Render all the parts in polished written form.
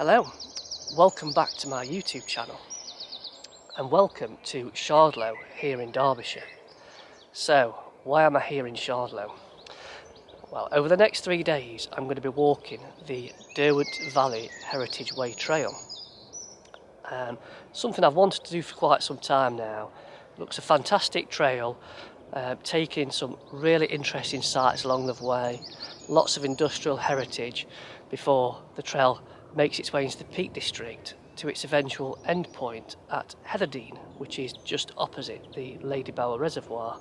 Hello, welcome back to my YouTube channel and welcome to Shardlow here in Derbyshire. So, why am I here in Shardlow? Well, over the next 3 days I'm going to be walking the Derwent Valley Heritage Way trail. Something I've wanted to do for quite some time now. It looks a fantastic trail, taking some really interesting sights along the way, lots of industrial heritage before the trail makes its way into the Peak District to its eventual end point at Heatherdene, which is just opposite the Lady Bower Reservoir.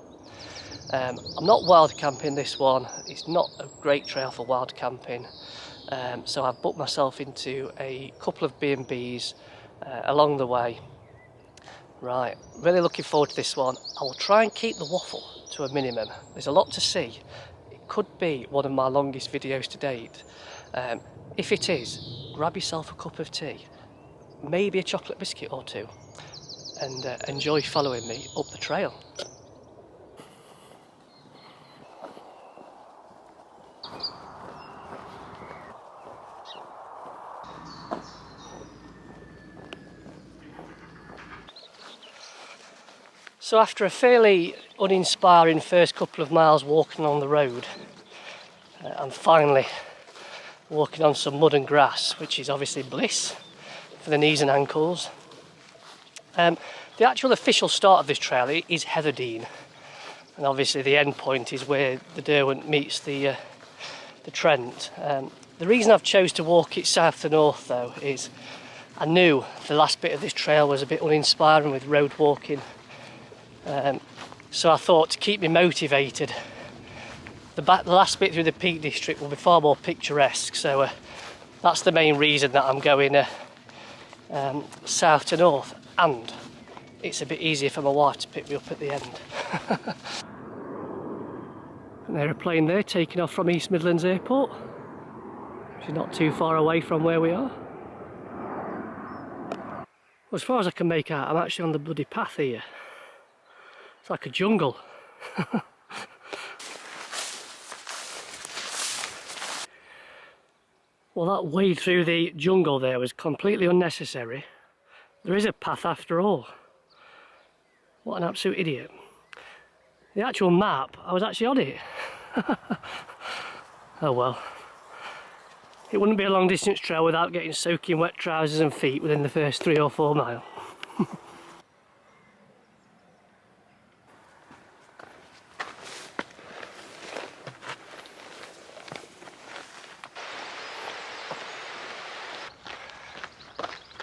I'm not wild camping this one, it's not a great trail for wild camping, so I've booked myself into a couple of B&Bs along the way. Right, really looking forward to this one. I will try and keep the waffle to a minimum. There's a lot to see. It could be one of my longest videos to date. If it is, grab yourself a cup of tea, maybe a chocolate biscuit or two, and enjoy following me up the trail. So after a fairly uninspiring first couple of miles walking on the road, I'm finally walking on some mud and grass, which is obviously bliss for the knees and ankles. The actual official start of this trail is Heatherdene, and obviously the end point is where the Derwent meets the Trent. The reason I've chose to walk it south to north though is I knew the last bit of this trail was a bit uninspiring with road walking, so I thought to keep me motivated, the last bit through the Peak District will be far more picturesque, so that's the main reason that I'm going south to north, and it's a bit easier for my wife to pick me up at the end. An aeroplane there taking off from East Midlands Airport, which is not too far away from where we are. Well, as far as I can make out, I'm actually on the bloody path here. It's like a jungle. Well, that wade through the jungle there was completely unnecessary. There is a path after all. What an absolute idiot. The actual map, I was actually on it. Oh well. It wouldn't be a long distance trail without getting soaking wet trousers and feet within the first 3 or 4 miles.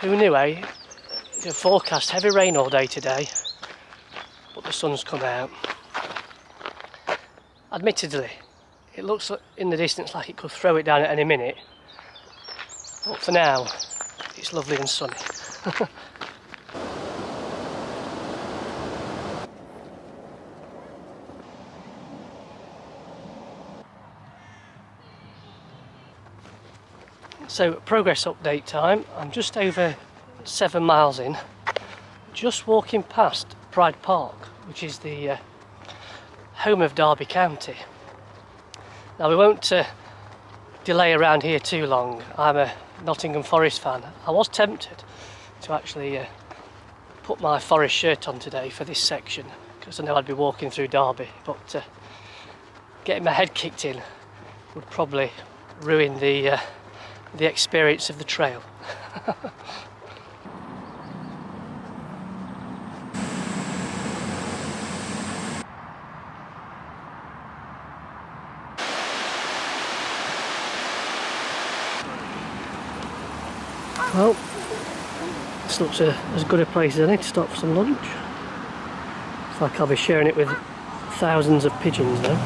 Who knew, eh? It's forecast heavy rain all day today, but the sun's come out. Admittedly, it looks in the distance like it could throw it down at any minute, but for now, it's lovely and sunny. So, progress update time. I'm just over 7 miles in, just walking past Pride Park, which is the home of Derby County. Now, we won't delay around here too long. I'm a Nottingham Forest fan. I was tempted to actually put my Forest shirt on today for this section, because I know I'd be walking through Derby, but getting my head kicked in would probably ruin the experience of the trail. Well, this looks as good a place as any to stop for some lunch. It's like I'll be sharing it with thousands of pigeons though.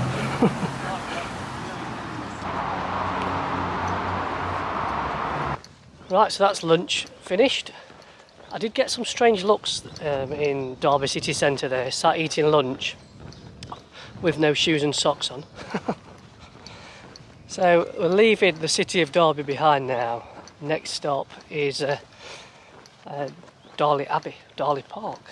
Right, so that's lunch finished. I did get some strange looks in Derby city centre there, sat eating lunch with no shoes and socks on. So we're leaving the city of Derby behind now. Next stop is Darley Abbey, Darley Park.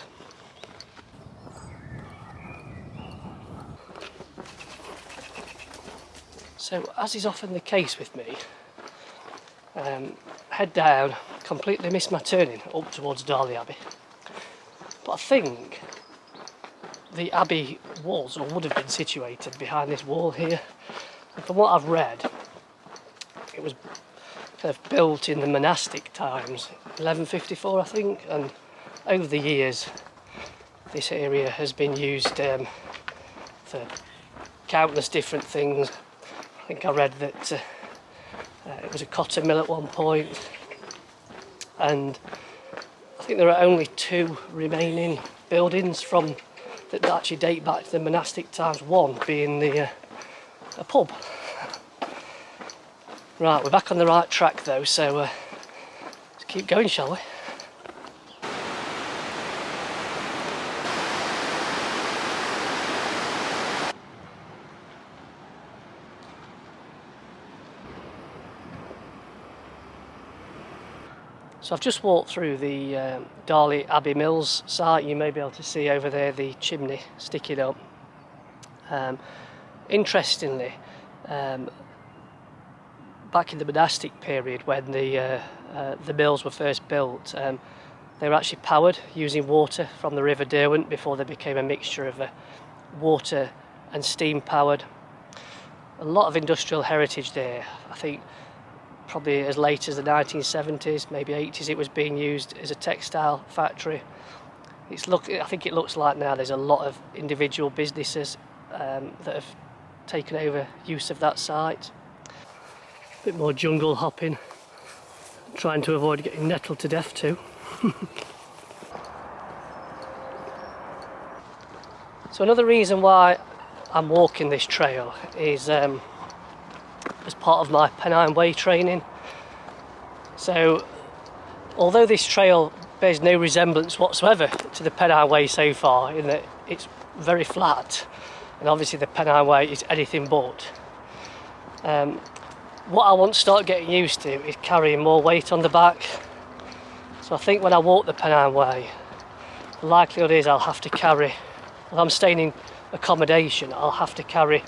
So as is often the case with me, head down, completely missed my turning up towards Darley Abbey. But I think the abbey was or would have been situated behind this wall here. And from what I've read, it was kind of built in the monastic times, 1154 I think, and over the years this area has been used for countless different things. I think I read that it was a cotton mill at one point, and I think there are only 2 remaining buildings from that actually date back to the monastic times, one being a pub. Right, we're back on the right track though, so let's keep going, shall we? So I've just walked through the Darley Abbey Mills site. You may be able to see over there the chimney sticking up. Interestingly, back in the monastic period when the mills were first built, they were actually powered using water from the River Derwent before they became a mixture of water and steam powered. A lot of industrial heritage there. I think probably as late as the 1970s, maybe 80s, it was being used as a textile factory. I think it looks like now there's a lot of individual businesses that have taken over use of that site. A bit more jungle hopping, trying to avoid getting nettled to death too. So another reason why I'm walking this trail is as part of my Pennine Way training. So although this trail bears no resemblance whatsoever to the Pennine Way so far, in that it's very flat, and obviously the Pennine Way is anything but, what I want to start getting used to is carrying more weight on the back. So I think when I walk the Pennine Way, the likelihood is I'll have to carry, if I'm staying in accommodation, I'll have to carry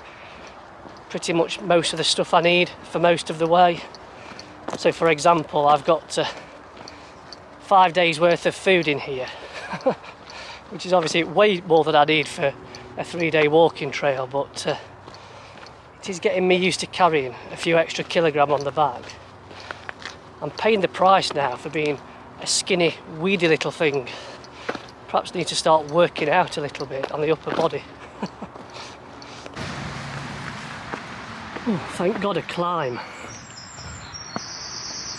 pretty much most of the stuff I need for most of the way. So for example, I've got 5 days worth of food in here, which is obviously way more than I need for a 3-day walking trail, but it is getting me used to carrying a few extra kilograms on the back. I'm paying the price now for being a skinny, weedy little thing. Perhaps need to start working out a little bit on the upper body. Oh, thank God, a climb. I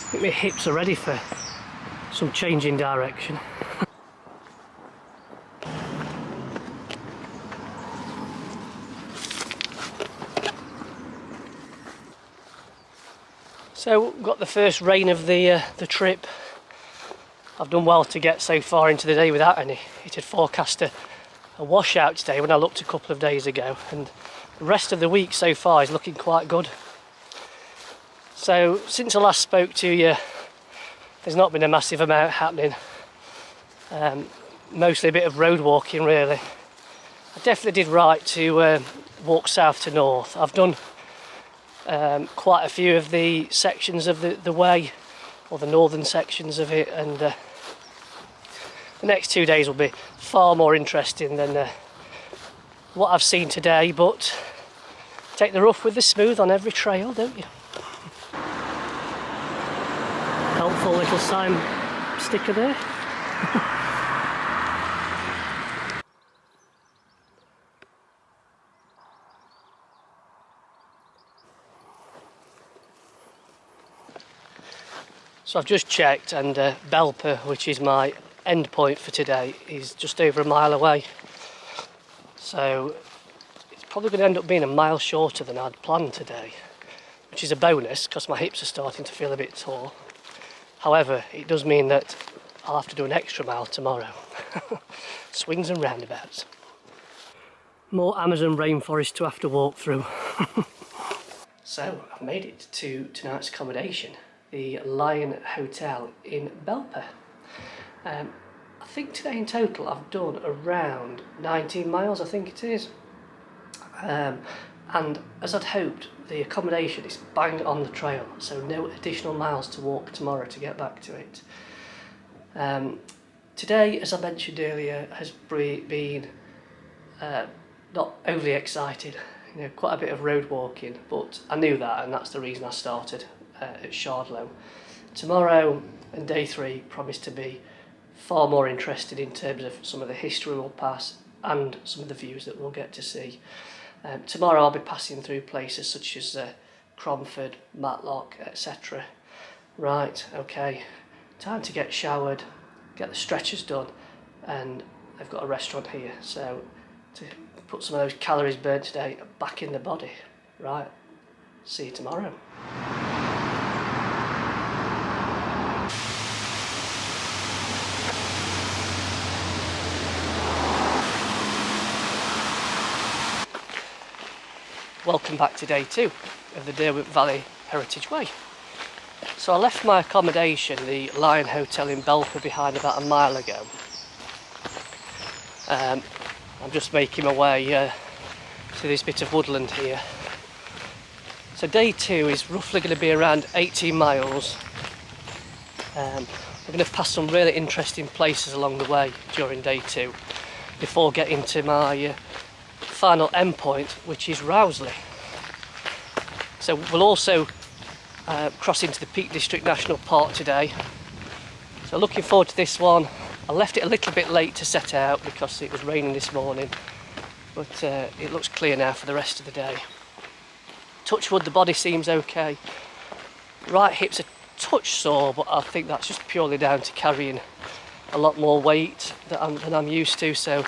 think my hips are ready for some change in direction. So, got the first rain of the trip. I've done well to get so far into the day without any. It had forecast a washout today when I looked a couple of days ago, and the rest of the week so far is looking quite good. So since I last spoke to you, there's not been a massive amount happening. Mostly a bit of road walking really. I definitely did right to walk south to north. I've done quite a few of the sections of the way, or the northern sections of it, and the next 2 days will be far more interesting than what I've seen today, but take the rough with the smooth on every trail, don't you? Helpful little sign sticker there. So I've just checked, and Belper, which is my end point for today, is just over a mile away. So it's probably going to end up being a mile shorter than I'd planned today, which is a bonus because my hips are starting to feel a bit sore. However, it does mean that I'll have to do an extra mile tomorrow. Swings and roundabouts. More Amazon rainforest to have to walk through. So I've made it to tonight's accommodation, the Lion Hotel in Belper. I think today in total I've done around 19 miles, I think it is. And as I'd hoped, the accommodation is bang on the trail, so no additional miles to walk tomorrow to get back to it. Today, as I mentioned earlier, has been not overly exciting. You know, quite a bit of road walking, but I knew that, and that's the reason I started at Shardlow. Tomorrow and day 3 promise to be far more interested in terms of some of the history we'll pass and some of the views that we'll get to see. Tomorrow I'll be passing through places such as Cromford, Matlock, etc. Right, okay, time to get showered, get the stretchers done, and they've got a restaurant here, so to put some of those calories burnt today back in the body. Right, see you tomorrow. Welcome back to day 2 of the Derwent Valley Heritage Way. So I left my accommodation, the Lion Hotel in Belper, behind about a mile ago. I'm just making my way to this bit of woodland here. So day 2 is roughly going to be around 18 miles. We're going to pass some really interesting places along the way during day 2 before getting to my final endpoint, which is Rowsley. So we'll also cross into the Peak District National Park today. So looking forward to this one. I left it a little bit late to set out because it was raining this morning, but it looks clear now for the rest of the day. Touch wood, the body seems okay. Right hip's a touch sore, but I think that's just purely down to carrying a lot more weight than I'm used to, so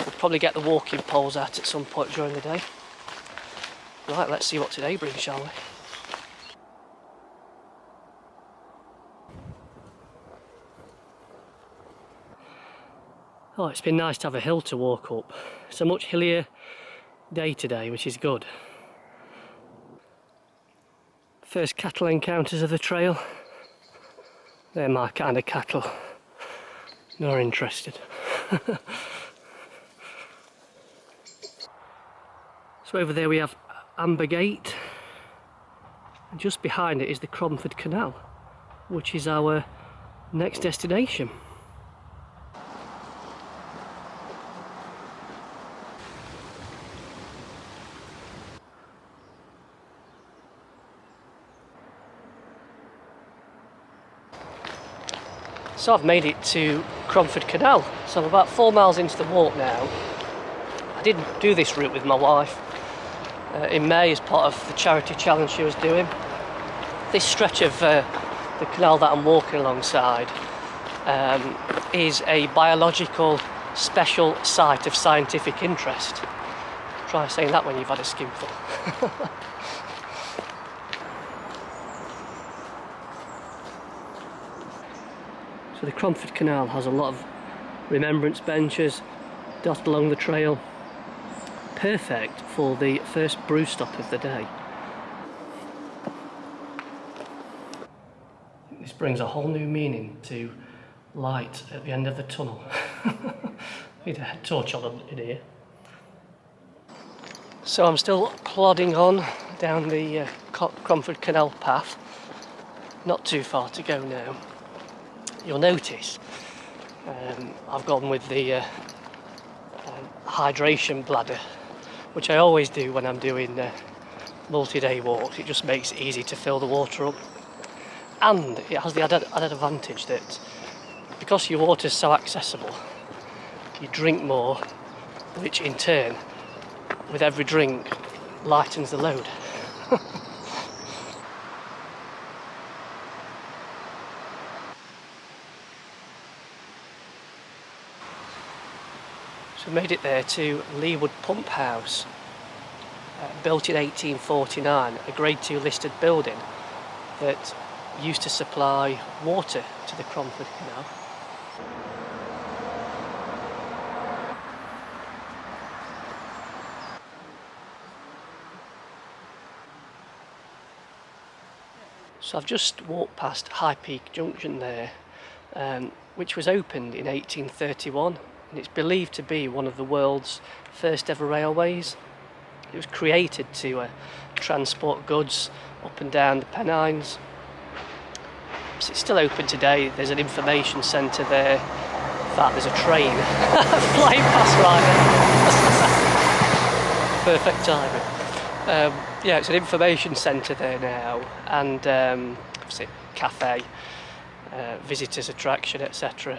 we'll probably get the walking poles out at some point during the day. Right, let's see what today brings, shall we? Oh, it's been nice to have a hill to walk up. It's a much hillier day today, which is good. First cattle encounters of the trail. They're my kind of cattle. Not interested. So over there we have Amber Gate, and just behind it is the Cromford Canal, which is our next destination. So I've made it to Cromford Canal, so I'm about 4 miles into the walk now. I did do this route with my wife in May as part of the charity challenge she was doing. This stretch of the canal that I'm walking alongside is a biological special site of scientific interest. Try saying that when you've had a skinful. So the Cromford Canal has a lot of remembrance benches dotted along the trail. Perfect for the first brew stop of the day. This brings a whole new meaning to light at the end of the tunnel. Need a torch on in here. So I'm still plodding on down the Cromford Canal path. Not too far to go now. You'll notice I've gone with the hydration bladder, which I always do when I'm doing multi-day walks. It just makes it easy to fill the water up, and it has the added advantage that because your water is so accessible, you drink more, which in turn, with every drink, lightens the load. So we made it there to Leewood Pump House, built in 1849, a Grade 2 listed building that used to supply water to the Cromford Canal. So I've just walked past High Peak Junction there, which was opened in 1831. And it's believed to be one of the world's first ever railways. It was created to transport goods up and down the Pennines. So it's still open today. There's an information centre there. In fact, there's a train flying past right now. Perfect timing. Yeah, it's an information centre there now, and obviously cafe, visitors attraction, etc.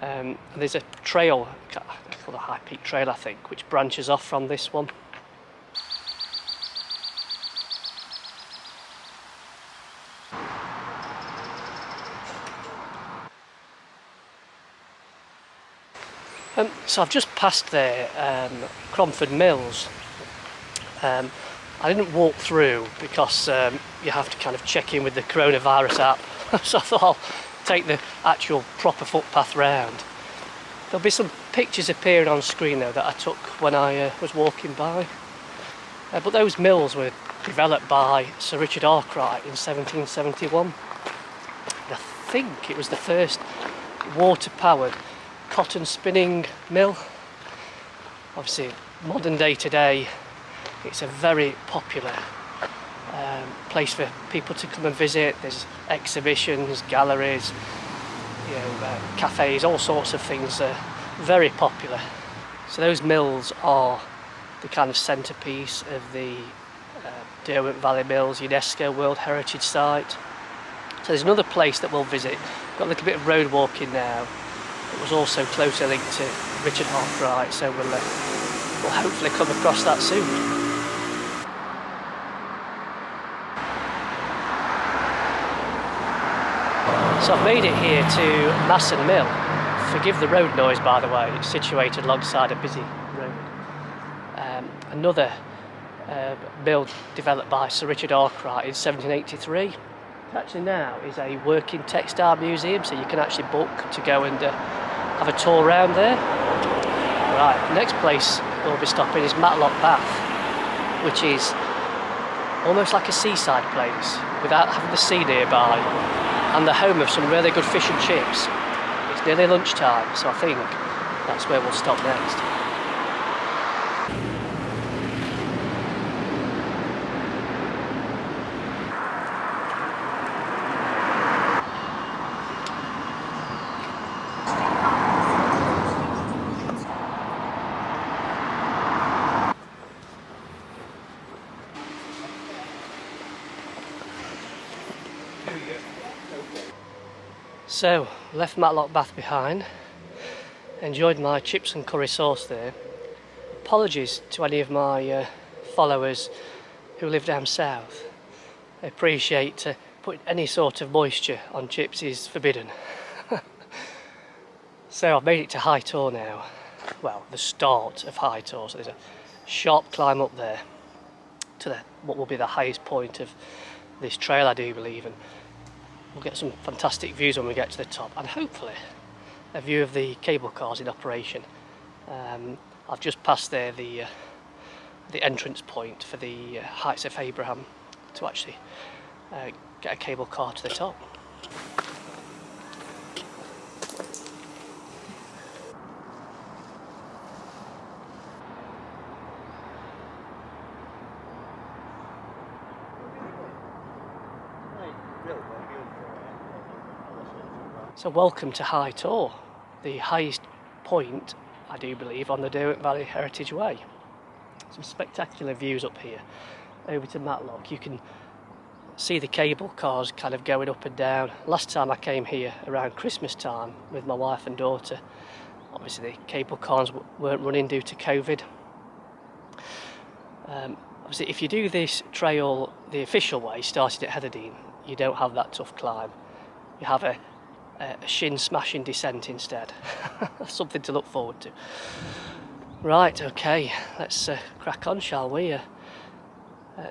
And there's a trail called the High Peak Trail, I think, which branches off from this one. So I've just passed there, Cromford Mills. I didn't walk through because you have to kind of check in with the coronavirus app, so I thought I'll take the actual proper footpath round. There'll be some pictures appearing on screen though that I took when I was walking by. But those mills were developed by Sir Richard Arkwright in 1771. And I think it was the first water-powered cotton spinning mill. Obviously, modern day today, it's a very popular place for people to come and visit. There's exhibitions, galleries, cafes, all sorts of things are very popular. So those mills are the kind of centrepiece of the Derwent Valley Mills UNESCO World Heritage Site. So there's another place that we'll visit. Got a little bit of road walking now. It was also closely linked to Richard Arkwright, so we'll hopefully come across that soon. So I've made it here to Masson Mill. Forgive the road noise, by the way. It's situated alongside a busy road. Another mill developed by Sir Richard Arkwright in 1783. Actually now is a working textile museum, so you can actually book to go and have a tour around there. Right, the next place we'll be stopping is Matlock Bath, which is almost like a seaside place without having the sea nearby, and the home of some really good fish and chips. It's nearly lunchtime, so I think that's where we'll stop next. So, left Matlock Bath behind, enjoyed my chips and curry sauce there. Apologies to any of my followers who live down south. I appreciate putting any sort of moisture on chips is forbidden. So I've made it to High Tor now. Well, the start of High Tor, so there's a sharp climb up there to what will be the highest point of this trail, I do believe, and we'll get some fantastic views when we get to the top, and hopefully a view of the cable cars in operation. I've just passed there the entrance point for the Heights of Abraham to actually get a cable car to the top. So welcome to High Tor, the highest point, I do believe, on the Derwent Valley Heritage Way. Some spectacular views up here. Over to Matlock, you can see the cable cars kind of going up and down. Last time I came here around Christmas time with my wife and daughter, obviously the cable cars weren't running due to COVID. Obviously if you do this trail the official way, starting at Heatherdene, you don't have that tough climb. You have a shin-smashing descent instead. Something to look forward to. Right, okay, let's crack on, shall we?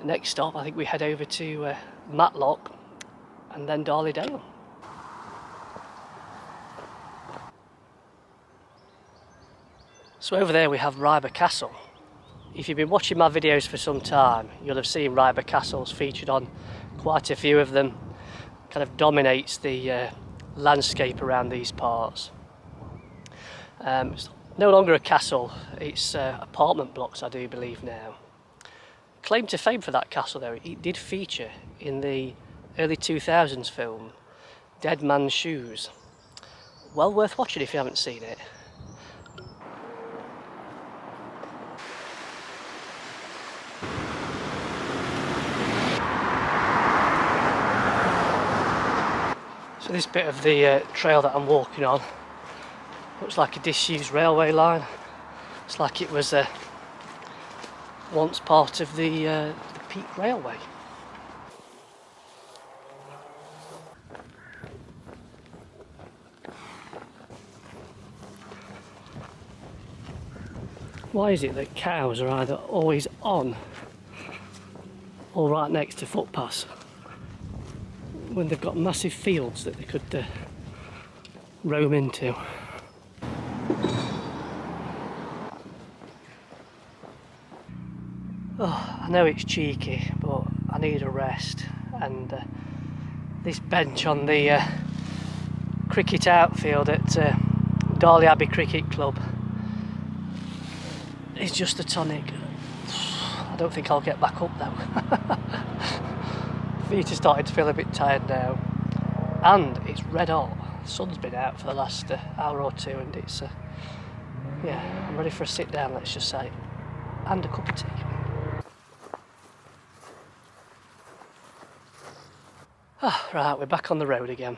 Next stop, I think we head over to Matlock and then Darley Dale. So over there we have River Castle. If you've been watching my videos for some time, you'll have seen River Castles featured on quite a few of them. Kind of dominates the landscape around these parts. It's no longer a castle, it's apartment blocks, I do believe now. Claim to fame for that castle though, it did feature in the early 2000s film Dead Man's Shoes. Well worth watching if you haven't seen it. So this bit of the trail that I'm walking on looks like a disused railway line. It's like it was once part of the Peak Railway. Why is it that cows are either always on or right next to footpaths when they've got massive fields that they could roam into? Oh, I know it's cheeky, but I need a rest, and this bench on the cricket outfield at Darley Abbey Cricket Club is just a tonic. I don't think I'll get back up though. Feet are starting to feel a bit tired now, and it's red hot. The sun's been out for the last hour or two, and it's yeah, I'm ready for a sit down, let's just say, and a cup of tea. Right, we're back on the road again.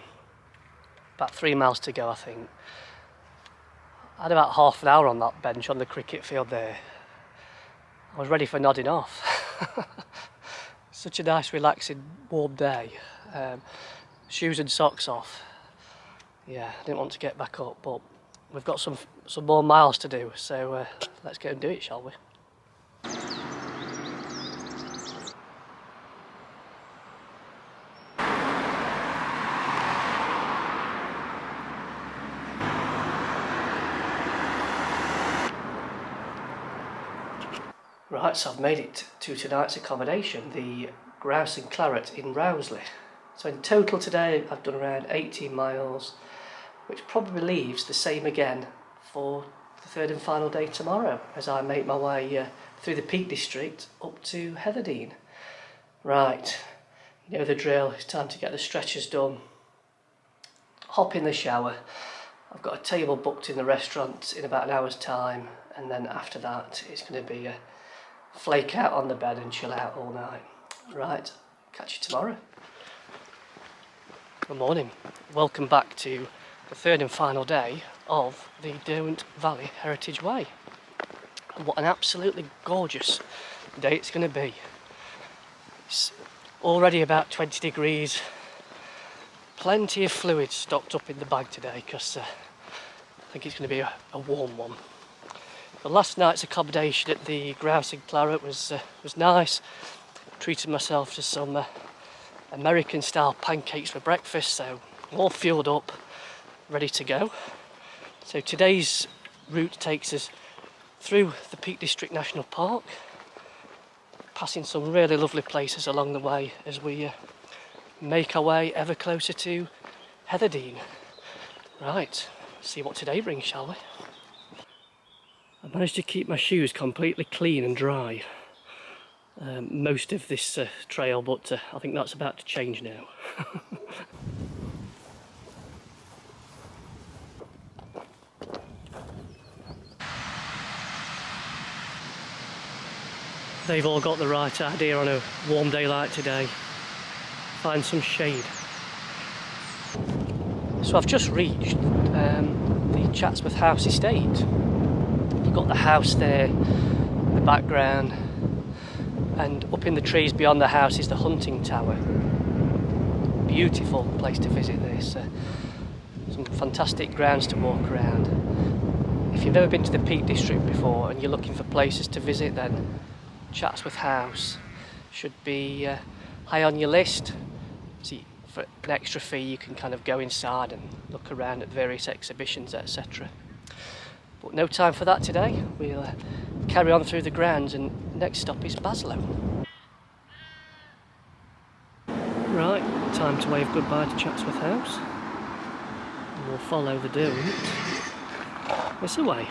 About 3 miles to go, I think. I had about half an hour on that bench on the cricket field there. I was ready for nodding off. Such a nice, relaxing, warm day. Shoes and socks off. Yeah, I didn't want to get back up, but we've got some more miles to do, so let's go and do it, shall we? Right, so I've made it to tonight's accommodation, the Grouse and Claret in Rowsley. So in total today I've done around 18 miles, which probably leaves the same again for the third and final day tomorrow as I make my way through the Peak District up to Heatherdene. Right, you know the drill, it's time to get the stretchers done, hop in the shower. I've got a table booked in the restaurant in about an hour's time, and then after that it's going to be a flake out on the bed and chill out all night. Right, catch you tomorrow. Good morning. Welcome back to the third and final day of the Derwent Valley Heritage Way. And what an absolutely gorgeous day it's going to be. It's already about 20 degrees. Plenty of fluid stocked up in the bag today because I think it's going to be a warm one. The last night's accommodation at the Grouse and Claret was nice. Treated myself to some American style pancakes for breakfast, so all fueled up, ready to go. So today's route takes us through the Peak District National Park, passing some really lovely places along the way as we make our way ever closer to Heatherdene. Right, see what today brings, shall we? I managed to keep my shoes completely clean and dry most of this trail, but I think that's about to change now. They've all got the right idea on a warm day like today. Find some shade. So I've just reached the Chatsworth House estate. You've got the house there in the background, and up in the trees beyond the house is the hunting tower. Beautiful place to visit this. Some fantastic grounds to walk around. If you've never been to the Peak District before and you're looking for places to visit, then Chatsworth House should be high on your list. See, for an extra fee you can kind of go inside and look around at various exhibitions, etc. But no time for that today. We'll carry on through the grounds, and next stop is Baslow. Right, time to wave goodbye to Chatsworth House. And we'll follow the Derwent this away.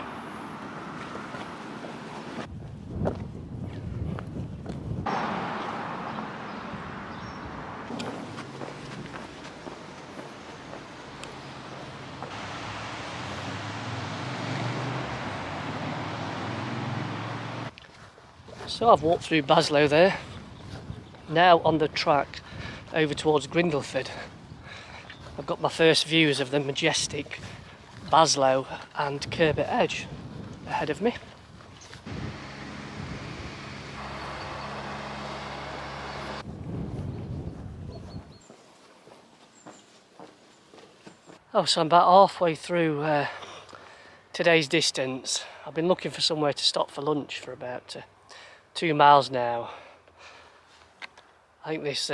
So I've walked through Baslow there, now on the track over towards Grindleford. I've got my first views of the majestic Baslow and Kerbet Edge ahead of me. Oh, so I'm about halfway through today's distance. I've been looking for somewhere to stop for lunch for about 2 miles now. I think this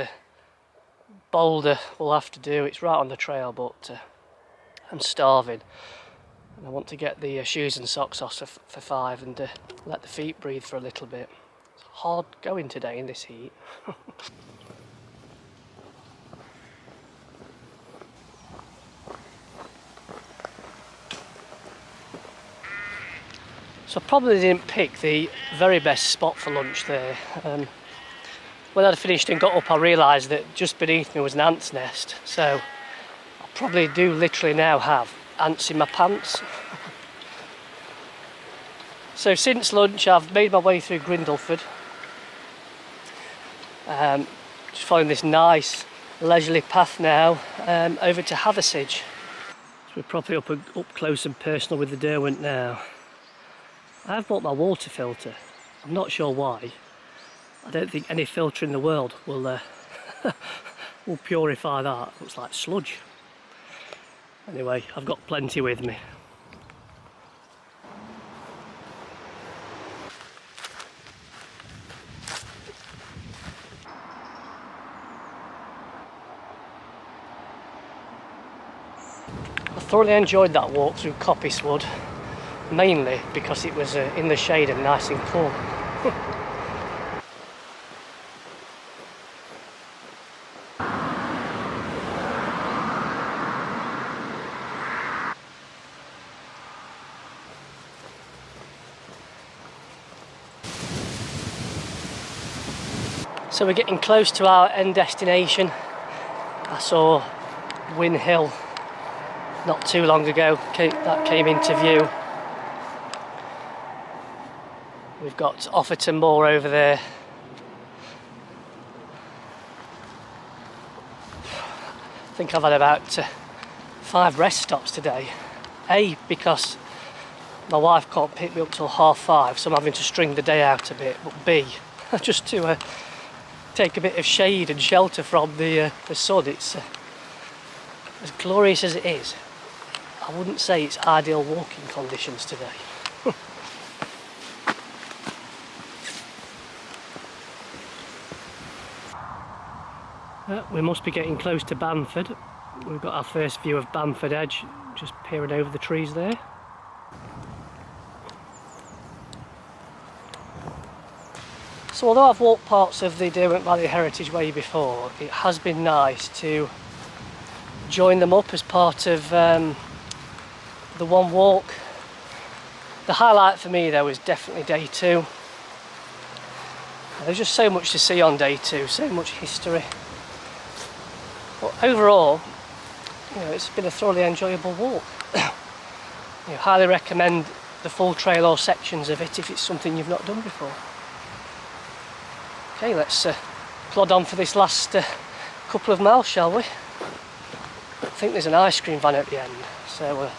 boulder will have to do. It's right on the trail, but I'm starving and I want to get the shoes and socks off for 5 and let the feet breathe for a little bit. It's hard going today in this heat. So I probably didn't pick the very best spot for lunch there. When I'd finished and got up, I realised that just beneath me was an ant's nest. So I probably do literally now have ants in my pants. So since lunch I've made my way through Grindleford. Just following this nice leisurely path now over to Heatherdene. So we're probably up close and personal with the Derwent now. I've bought my water filter. I'm not sure why. I don't think any filter in the world will will purify that. It looks like sludge. Anyway, I've got plenty with me. I thoroughly enjoyed that walk through Coppicewood. Mainly because it was in the shade and nice and cool. So we're getting close to our end destination. I saw Win Hill not too long ago, that came into view. We've got Offerton Moor over there. I think I've had about 5 rest stops today. A, because my wife can't pick me up till 5:30, so I'm having to string the day out a bit. But B, just to take a bit of shade and shelter from the sun. It's as glorious as it is. I wouldn't say it's ideal walking conditions today. We must be getting close to Bamford. We've got our first view of Bamford Edge, just peering over the trees there. So although I've walked parts of the Derwent Valley Heritage Way before, it has been nice to join them up as part of the one walk. The highlight for me though is definitely day 2. There's just so much to see on day 2, so much history. But overall, it's been a thoroughly enjoyable walk. Highly recommend the full trail or sections of it if it's something you've not done before. Okay, let's plod on for this last couple of miles, shall we? I think there's an ice cream van at the end, so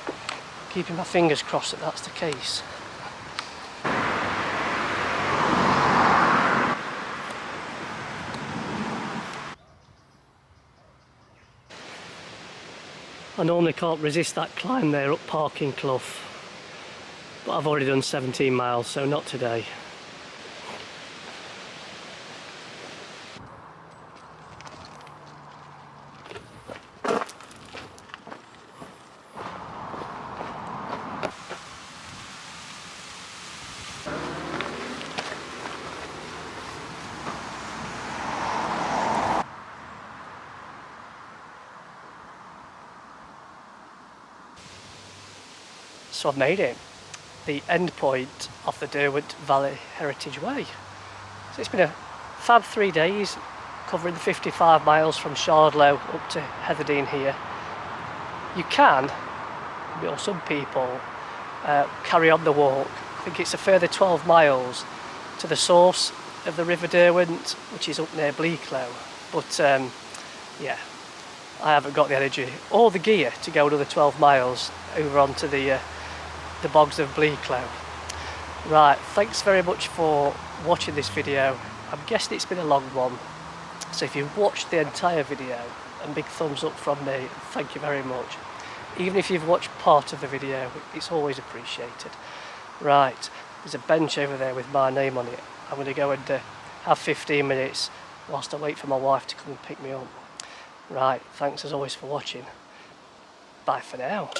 keeping my fingers crossed that that's the case. I normally can't resist that climb there up Parking Clough, but I've already done 17 miles, so not today. So I've made it, the end point of the Derwent Valley Heritage Way. So it's been a fab 3 days, covering the 55 miles from Shardlow up to Heatherdene here. You can, or some people, carry on the walk. I think it's a further 12 miles to the source of the River Derwent, which is up near Bleaklow. But yeah, I haven't got the energy or the gear to go another 12 miles over onto the bogs of Bleaklow. Right, thanks very much for watching this video. I'm guessing it's been a long one, so if you've watched the entire video, a big thumbs up from me, thank you very much. Even if you've watched part of the video, it's always appreciated. Right, there's a bench over there with my name on it. I'm going to go and have 15 minutes whilst I wait for my wife to come and pick me up. Right, thanks as always for watching. Bye for now.